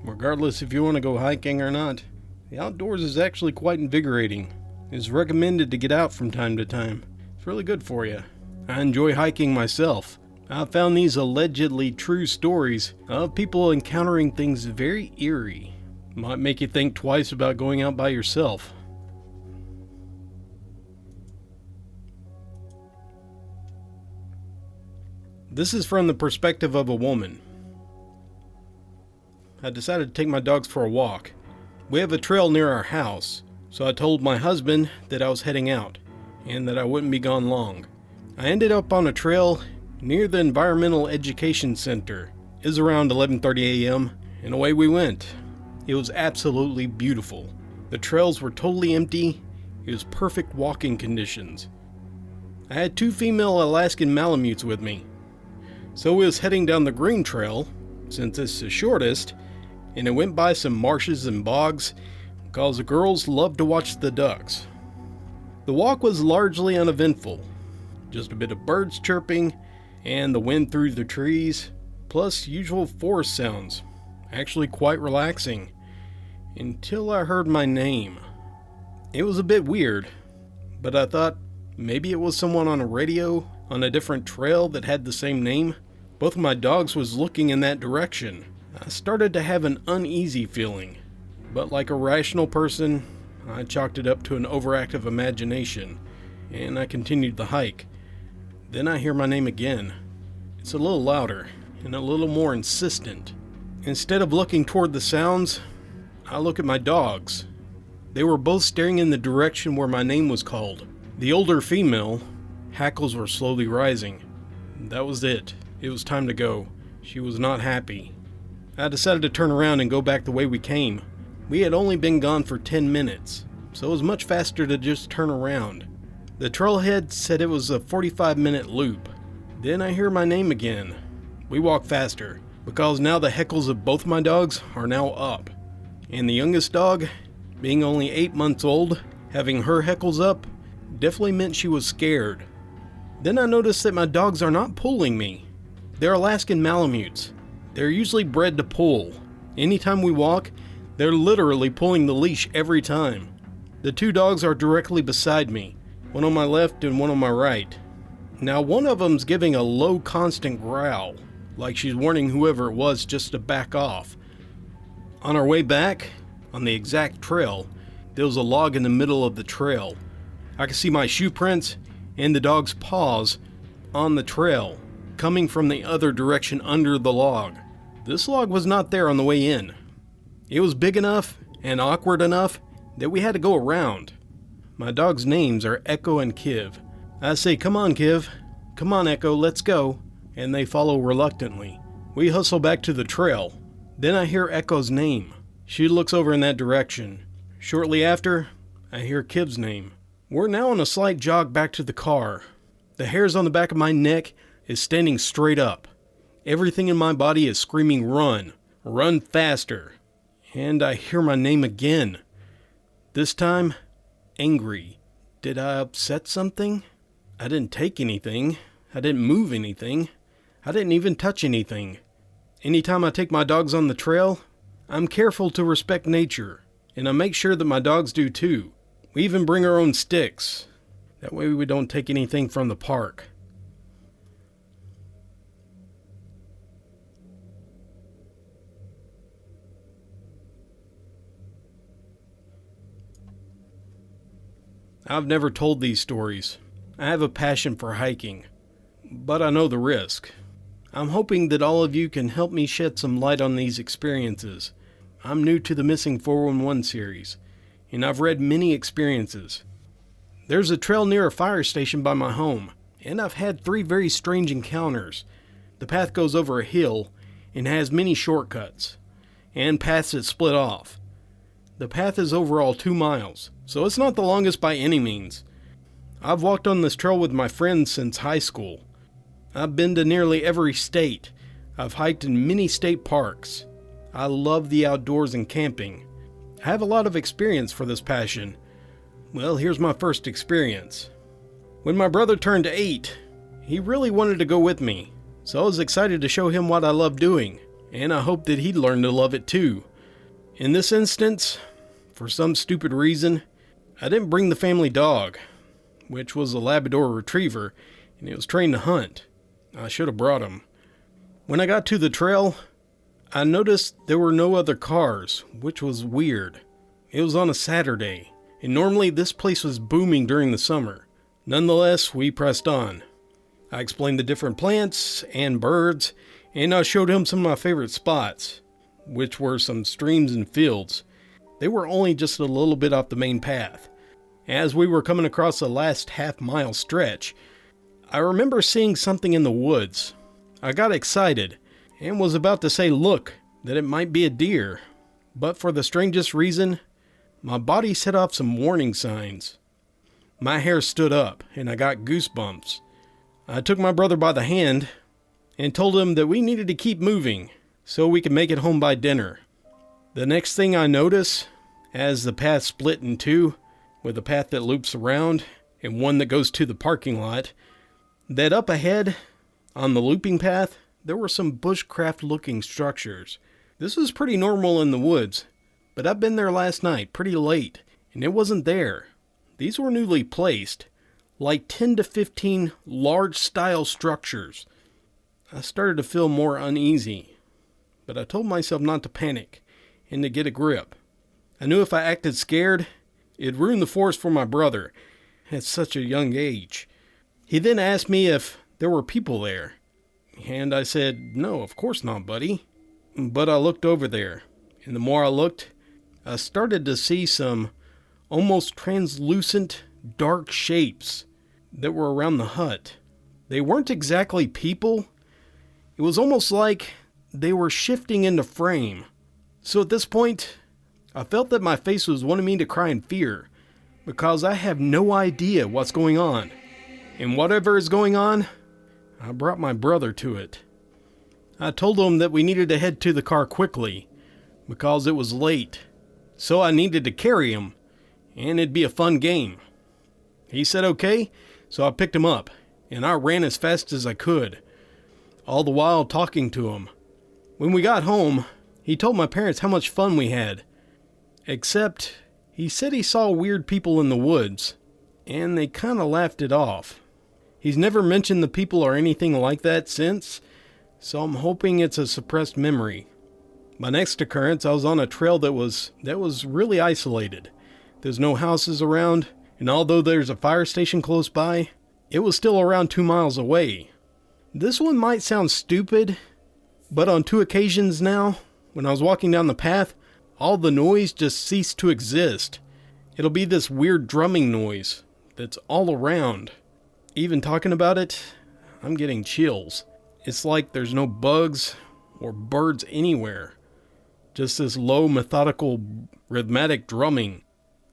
Regardless if you want to go hiking or not, the outdoors is actually quite invigorating. It's recommended to get out from time to time. It's really good for you. I enjoy hiking myself. I've found these allegedly true stories of people encountering things very eerie. Might make you think twice about going out by yourself. This is from the perspective of a woman. I decided to take my dogs for a walk. We have a trail near our house, so I told my husband that I was heading out, and that I wouldn't be gone long. I ended up on a trail near the Environmental Education Center. It was around 11:30 a.m., and away we went. It was absolutely beautiful. The trails were totally empty. It was perfect walking conditions. I had 2 female Alaskan Malamutes with me. So we was heading down the green trail, since it's the shortest, and it went by some marshes and bogs, because the girls love to watch the ducks. The walk was largely uneventful. Just a bit of birds chirping, and the wind through the trees, plus usual forest sounds. Actually quite relaxing, until I heard my name. It was a bit weird, but I thought maybe it was someone on a radio on a different trail that had the same name. Both of my dogs was looking in that direction. I started to have an uneasy feeling, but like a rational person, I chalked it up to an overactive imagination, and I continued the hike. Then I hear my name again. It's a little louder, and a little more insistent. Instead of looking toward the sounds, I look at my dogs. They were both staring in the direction where my name was called. The older female, hackles were slowly rising. That was it. It was time to go. She was not happy. I decided to turn around and go back the way we came. We had only been gone for 10 minutes, so it was much faster to just turn around. The trailhead said it was a 45-minute loop. Then I hear my name again. We walk faster, because now the heckles of both my dogs are now up. And the youngest dog, being only 8 months old, having her heckles up, definitely meant she was scared. Then I noticed that my dogs are not pulling me. They're Alaskan Malamutes. They're usually bred to pull. Anytime we walk, they're literally pulling the leash every time. The 2 dogs are directly beside me, one on my left and one on my right. Now one of them's giving a low constant growl, like she's warning whoever it was just to back off. On our way back, on the exact trail, there was a log in the middle of the trail. I could see my shoe prints and the dog's paws on the trail, coming from the other direction under the log. This log was not there on the way in. It was big enough and awkward enough that we had to go around. My dogs' names are Echo and Kiv. I say, "Come on, Kiv. Come on, Echo, let's go." And they follow reluctantly. We hustle back to the trail. Then I hear Echo's name. She looks over in that direction. Shortly after, I hear Kiv's name. We're now on a slight jog back to the car. The hairs on the back of my neck is standing straight up. Everything in my body is screaming, "Run! Run faster!" And I hear my name again. This time, angry. Did I upset something? I didn't take anything. I didn't move anything. I didn't even touch anything. Anytime I take my dogs on the trail, I'm careful to respect nature, and I make sure that my dogs do too. We even bring our own sticks. That way we don't take anything from the park. I've never told these stories. I have a passion for hiking, but I know the risk. I'm hoping that all of you can help me shed some light on these experiences. I'm new to the Missing 411 series, and I've read many experiences. There's a trail near a fire station by my home, and I've had 3 very strange encounters. The path goes over a hill and has many shortcuts, and paths that split off. The path is overall 2 miles, so it's not the longest by any means. I've walked on this trail with my friends since high school. I've been to nearly every state. I've hiked in many state parks. I love the outdoors and camping. I have a lot of experience for this passion. Well, here's my first experience. When my brother turned 8, he really wanted to go with me, so I was excited to show him what I love doing, and I hoped that he'd learn to love it too. In this instance, for some stupid reason, I didn't bring the family dog, which was a Labrador Retriever, and it was trained to hunt. I should have brought him. When I got to the trail, I noticed there were no other cars, which was weird. It was on a Saturday, and normally this place was booming during the summer. Nonetheless, we pressed on. I explained the different plants and birds, and I showed him some of my favorite spots, which were some streams and fields. They were only just a little bit off the main path. As we were coming across the last half-mile stretch, I remember seeing something in the woods. I got excited and was about to say, look, that it might be a deer. But for the strangest reason, my body set off some warning signs. My hair stood up and I got goosebumps. I took my brother by the hand and told him that we needed to keep moving so we could make it home by dinner. The next thing I notice, as the path split in two, with a path that loops around and one that goes to the parking lot, that up ahead, on the looping path, there were some bushcraft-looking structures. This was pretty normal in the woods, but I've been there last night, pretty late, and it wasn't there. These were newly placed, like 10 to 15 large-style structures. I started to feel more uneasy, but I told myself not to panic and to get a grip. I knew if I acted scared, it'd ruin the forest for my brother at such a young age. He then asked me if there were people there, and I said, no, of course not, buddy. But I looked over there, and the more I looked, I started to see some almost translucent, dark shapes that were around the hut. They weren't exactly people. It was almost like they were shifting into frame. So at this point, I felt that my face was wanting me to cry in fear, because I have no idea what's going on. And whatever is going on, I brought my brother to it. I told him that we needed to head to the car quickly, because it was late. So I needed to carry him, and it'd be a fun game. He said okay, so I picked him up, and I ran as fast as I could, all the while talking to him. When we got home, he told my parents how much fun we had. Except, he said he saw weird people in the woods, and they kinda laughed it off. He's never mentioned the people or anything like that since, so I'm hoping it's a suppressed memory. My next occurrence, I was on a trail that was really isolated. There's no houses around, and although there's a fire station close by, it was still around 2 miles away. This one might sound stupid, but on 2 occasions now, when I was walking down the path, all the noise just ceased to exist. It'll be this weird drumming noise that's all around. Even talking about it, I'm getting chills. It's like there's no bugs or birds anywhere. Just this low, methodical, rhythmic drumming.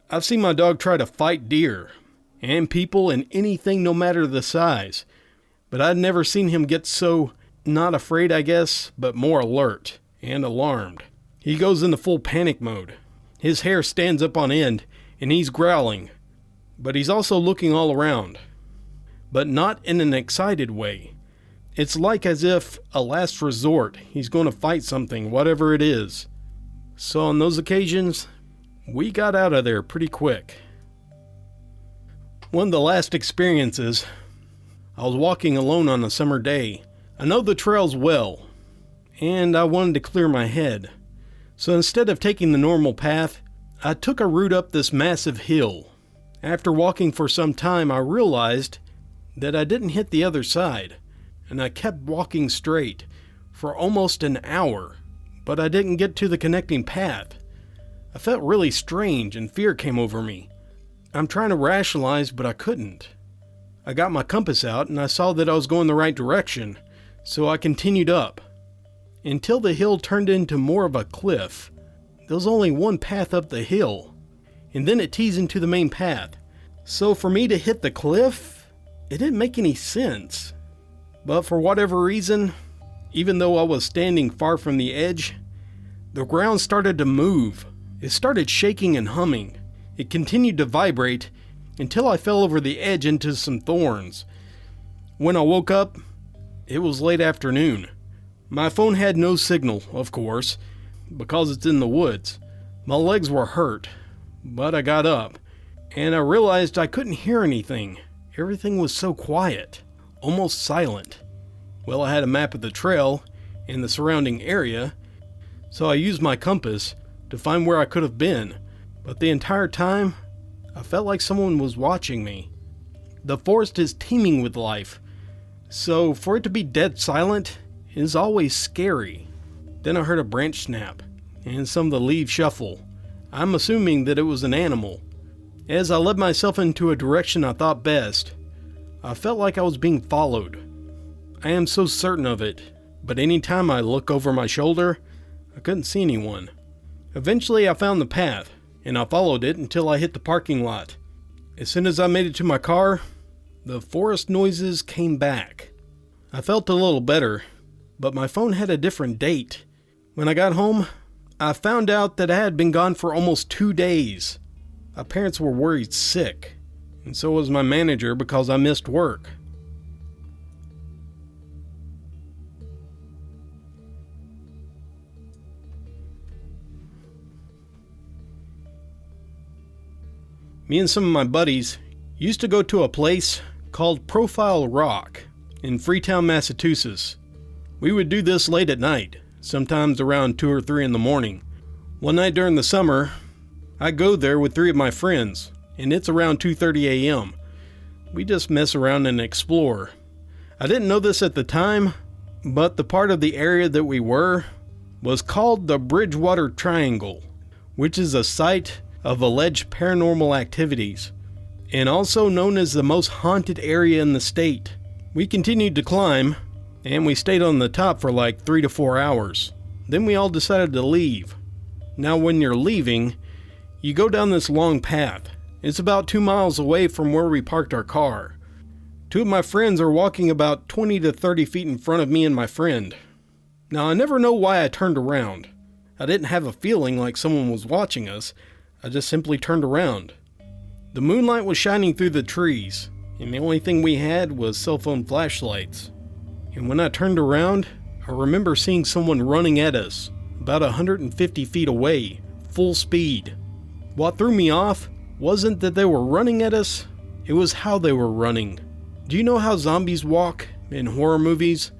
I've seen my dog try to fight deer and people and anything no matter the size, but I'd never seen him get so, not afraid I guess, but more alert and alarmed. He goes into full panic mode. His hair stands up on end, and he's growling. But he's also looking all around. But not in an excited way. It's like as if, a last resort, he's going to fight something, whatever it is. So on those occasions, we got out of there pretty quick. One of the last experiences, I was walking alone on a summer day. I know the trails well, and I wanted to clear my head. So instead of taking the normal path, I took a route up this massive hill. After walking for some time, I realized that I didn't hit the other side, and I kept walking straight for almost an hour, but I didn't get to the connecting path. I felt really strange and fear came over me. I'm trying to rationalize, but I couldn't. I got my compass out and I saw that I was going the right direction, so I continued up. Until the hill turned into more of a cliff. There was only one path up the hill, and then it teased into the main path. So for me to hit the cliff, it didn't make any sense. But for whatever reason, even though I was standing far from the edge, the ground started to move. It started shaking and humming. It continued to vibrate until I fell over the edge into some thorns. When I woke up, it was late afternoon. My phone had no signal, of course, because it's in the woods. My legs were hurt, but I got up, and I realized I couldn't hear anything. Everything was so quiet, almost silent. Well, I had a map of the trail and the surrounding area, so I used my compass to find where I could have been, but the entire time, I felt like someone was watching me. The forest is teeming with life, so for it to be dead silent is always scary. Then I heard a branch snap, and some of the leaves shuffle. I'm assuming that it was an animal. As I led myself into a direction I thought best, I felt like I was being followed. I am so certain of it, but anytime I look over my shoulder, I couldn't see anyone. Eventually I found the path, and I followed it until I hit the parking lot. As soon as I made it to my car, the forest noises came back. I felt a little better, but my phone had a different date. When I got home, I found out that I had been gone for almost 2 days. My parents were worried sick, and so was my manager because I missed work. Me and some of my buddies used to go to a place called Profile Rock in Freetown, Massachusetts. We would do this late at night, sometimes around 2 or 3 in the morning. One night during the summer, I go there with 3 of my friends, and it's around 2:30 a.m. We just mess around and explore. I didn't know this at the time, but the part of the area that we were was called the Bridgewater Triangle, which is a site of alleged paranormal activities, and also known as the most haunted area in the state. We continued to climb, and we stayed on the top for like 3 to 4 hours. Then we all decided to leave. Now when you're leaving, you go down this long path. It's about 2 miles away from where we parked our car. 2 of my friends are walking about 20 to 30 feet in front of me and my friend. Now I never know why I turned around. I didn't have a feeling like someone was watching us. I just simply turned around. The moonlight was shining through the trees, and the only thing we had was cell phone flashlights. And when I turned around, I remember seeing someone running at us, about 150 feet away, full speed. What threw me off wasn't that they were running at us, it was how they were running. Do you know how zombies walk in horror movies?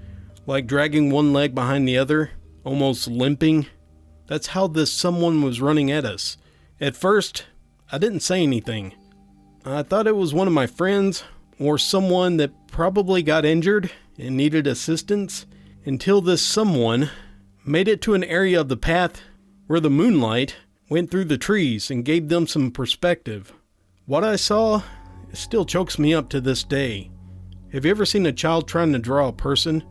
Like dragging one leg behind the other, almost limping? That's how this someone was running at us. At first, I didn't say anything. I thought it was one of my friends, or someone that probably got injured and needed assistance, until this someone made it to an area of the path where the moonlight went through the trees and gave them some perspective. What I saw still chokes me up to this day. Have you ever seen a child trying to draw a person?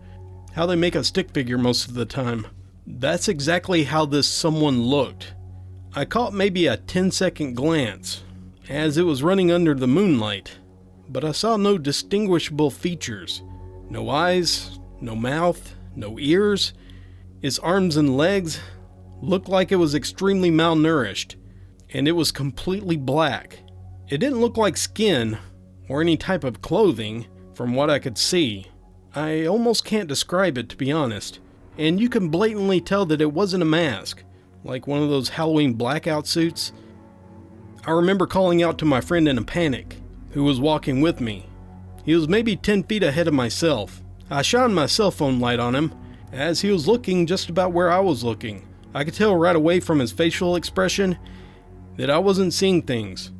How they make a stick figure most of the time. That's exactly how this someone looked. I caught maybe a 10-second glance as it was running under the moonlight, but I saw no distinguishable features. No eyes, no mouth, no ears. Its arms and legs looked like it was extremely malnourished, and it was completely black. It didn't look like skin or any type of clothing from what I could see. I almost can't describe it, to be honest, and you can blatantly tell that it wasn't a mask, like one of those Halloween blackout suits. I remember calling out to my friend in a panic, who was walking with me. He was maybe 10 feet ahead of myself. I shined my cell phone light on him, as he was looking just about where I was looking. I could tell right away from his facial expression that I wasn't seeing things.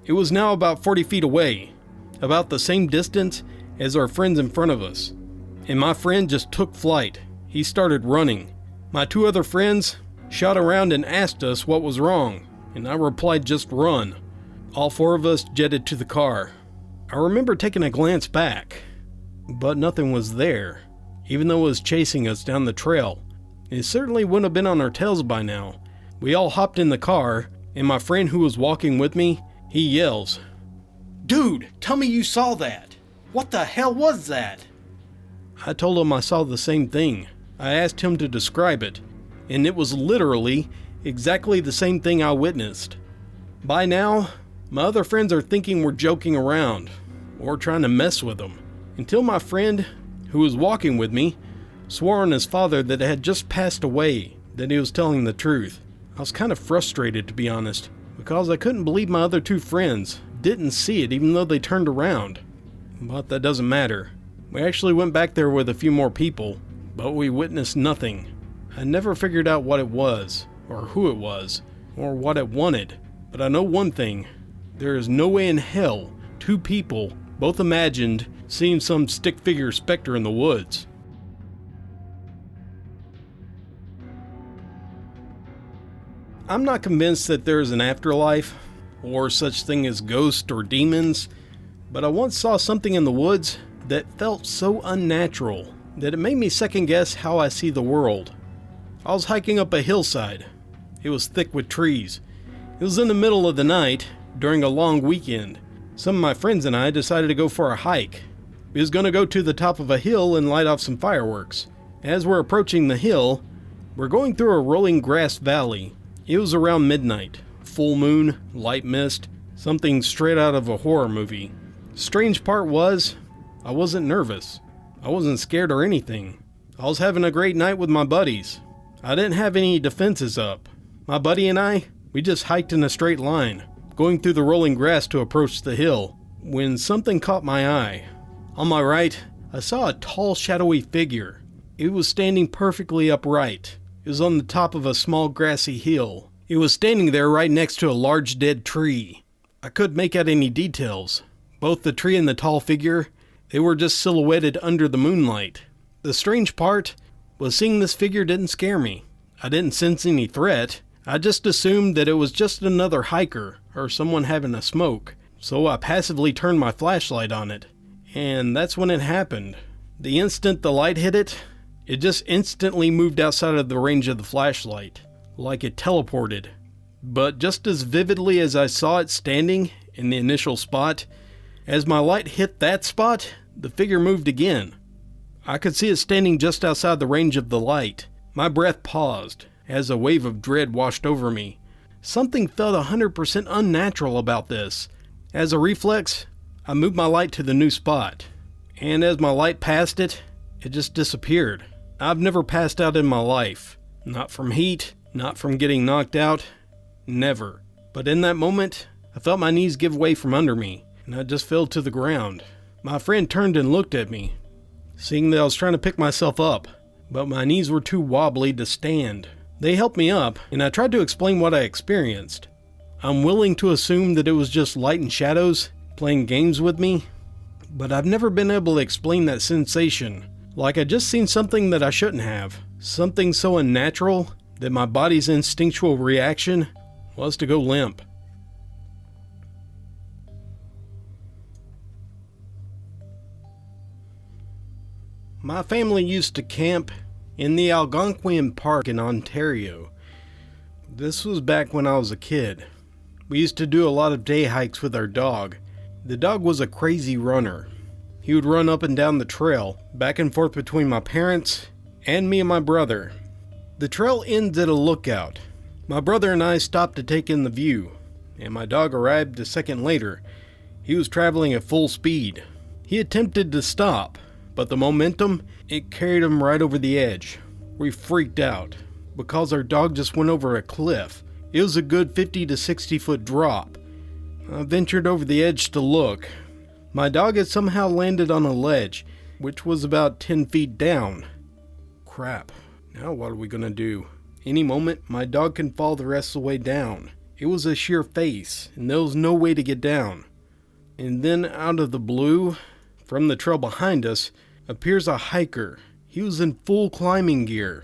It was now about 40 feet away, about the same distance as our friends in front of us. And my friend just took flight. He started running. My 2 other friends shot around and asked us what was wrong, and I replied, just run. All 4 of us jetted to the car. I remember taking a glance back, but nothing was there, even though it was chasing us down the trail. It certainly wouldn't have been on our tails by now. We all hopped in the car, and my friend who was walking with me, he yells, "Dude, tell me you saw that! What the hell was that?" I told him I saw the same thing. I asked him to describe it, and it was literally exactly the same thing I witnessed. By now, my other friends are thinking we're joking around, or trying to mess with them, until my friend, who was walking with me, swore on his father that had just passed away, that he was telling the truth. I was kind of frustrated, to be honest, because I couldn't believe my other two friends didn't see it even though they turned around. But that doesn't matter. We actually went back there with a few more people, but we witnessed nothing. I never figured out what it was, or who it was, or what it wanted. But I know one thing. There is no way in hell two people, both imagined, seeing some stick figure specter in the woods. I'm not convinced that there is an afterlife, or such thing as ghosts or demons, but I once saw something in the woods that felt so unnatural that it made me second guess how I see the world. I was hiking up a hillside. It was thick with trees. It was in the middle of the night, during a long weekend. Some of my friends and I decided to go for a hike. We was going to go to the top of a hill and light off some fireworks. As we're approaching the hill, we're going through a rolling grass valley. It was around midnight. Full moon, light mist, something straight out of a horror movie. Strange part was, I wasn't nervous. I wasn't scared or anything. I was having a great night with my buddies. I didn't have any defenses up. My buddy and I, we just hiked in a straight line, going through the rolling grass to approach the hill, when something caught my eye. On my right, I saw a tall, shadowy figure. It was standing perfectly upright. It was on the top of a small grassy hill. It was standing there right next to a large dead tree. I couldn't make out any details. Both the tree and the tall figure, they were just silhouetted under the moonlight. The strange part was seeing this figure didn't scare me. I didn't sense any threat. I just assumed that it was just another hiker or someone having a smoke. So I passively turned my flashlight on it. And that's when it happened. The instant the light hit it, it just instantly moved outside of the range of the flashlight, like it teleported. But just as vividly as I saw it standing in the initial spot, as my light hit that spot, the figure moved again. I could see it standing just outside the range of the light. My breath paused as a wave of dread washed over me. Something felt 100% unnatural about this. As a reflex, I moved my light to the new spot, and as my light passed it, it just disappeared. I've never passed out in my life. Not from heat, not from getting knocked out, never. But in that moment, I felt my knees give way from under me, and I just fell to the ground. My friend turned and looked at me, seeing that I was trying to pick myself up, but my knees were too wobbly to stand. They helped me up, and I tried to explain what I experienced. I'm willing to assume that it was just light and shadows playing games with me, but I've never been able to explain that sensation. Like I just seen something that I shouldn't have. Something so unnatural that my body's instinctual reaction was to go limp. My family used to camp in the Algonquin Park in Ontario. This was back when I was a kid. We used to do a lot of day hikes with our dog. The dog was a crazy runner. He would run up and down the trail, back and forth between my parents and me and my brother. The trail ends at a lookout. My brother and I stopped to take in the view, and my dog arrived a second later. He was traveling at full speed. He attempted to stop, but the momentum, it carried him right over the edge. We freaked out, because our dog just went over a cliff. It was a good 50 to 60 foot drop. I ventured over the edge to look. My dog had somehow landed on a ledge, which was about 10 feet down. Crap, now what are we gonna do? Any moment, my dog can fall the rest of the way down. It was a sheer face, and there was no way to get down. And then out of the blue, from the trail behind us, appears a hiker. He was in full climbing gear.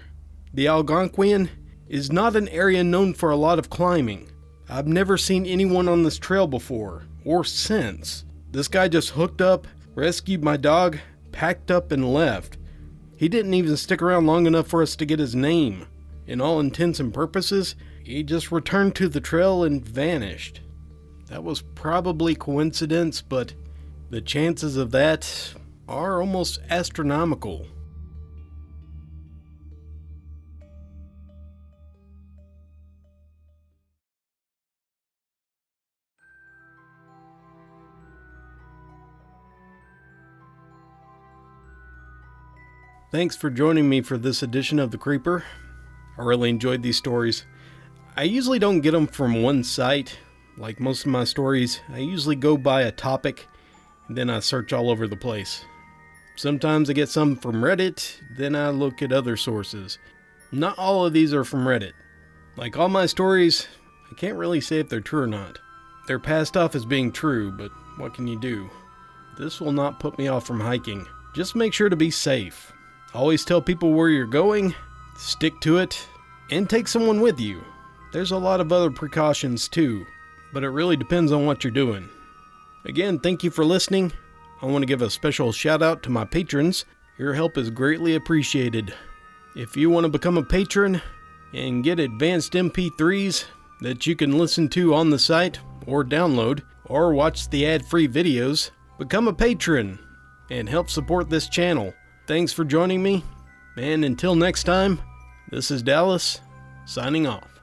The Algonquin is not an area known for a lot of climbing. I've never seen anyone on this trail before, or since. This guy just hooked up, rescued my dog, packed up and left. He didn't even stick around long enough for us to get his name. In all intents and purposes, he just returned to the trail and vanished. That was probably coincidence, but the chances of that are almost astronomical. Thanks for joining me for this edition of The Creeper. I really enjoyed these stories. I usually don't get them from one site. Like most of my stories, I usually go by a topic, and then I search all over the place. Sometimes I get some from Reddit, then I look at other sources. Not all of these are from Reddit. Like all my stories, I can't really say if they're true or not. They're passed off as being true, but what can you do? This will not put me off from hiking. Just make sure to be safe. Always tell people where you're going, stick to it, and take someone with you. There's a lot of other precautions too, but it really depends on what you're doing. Again, thank you for listening. I want to give a special shout out to my patrons. Your help is greatly appreciated. If you want to become a patron and get advanced MP3s that you can listen to on the site or download or watch the ad-free videos, become a patron and help support this channel. Thanks for joining me, and until next time, this is Dallas, signing off.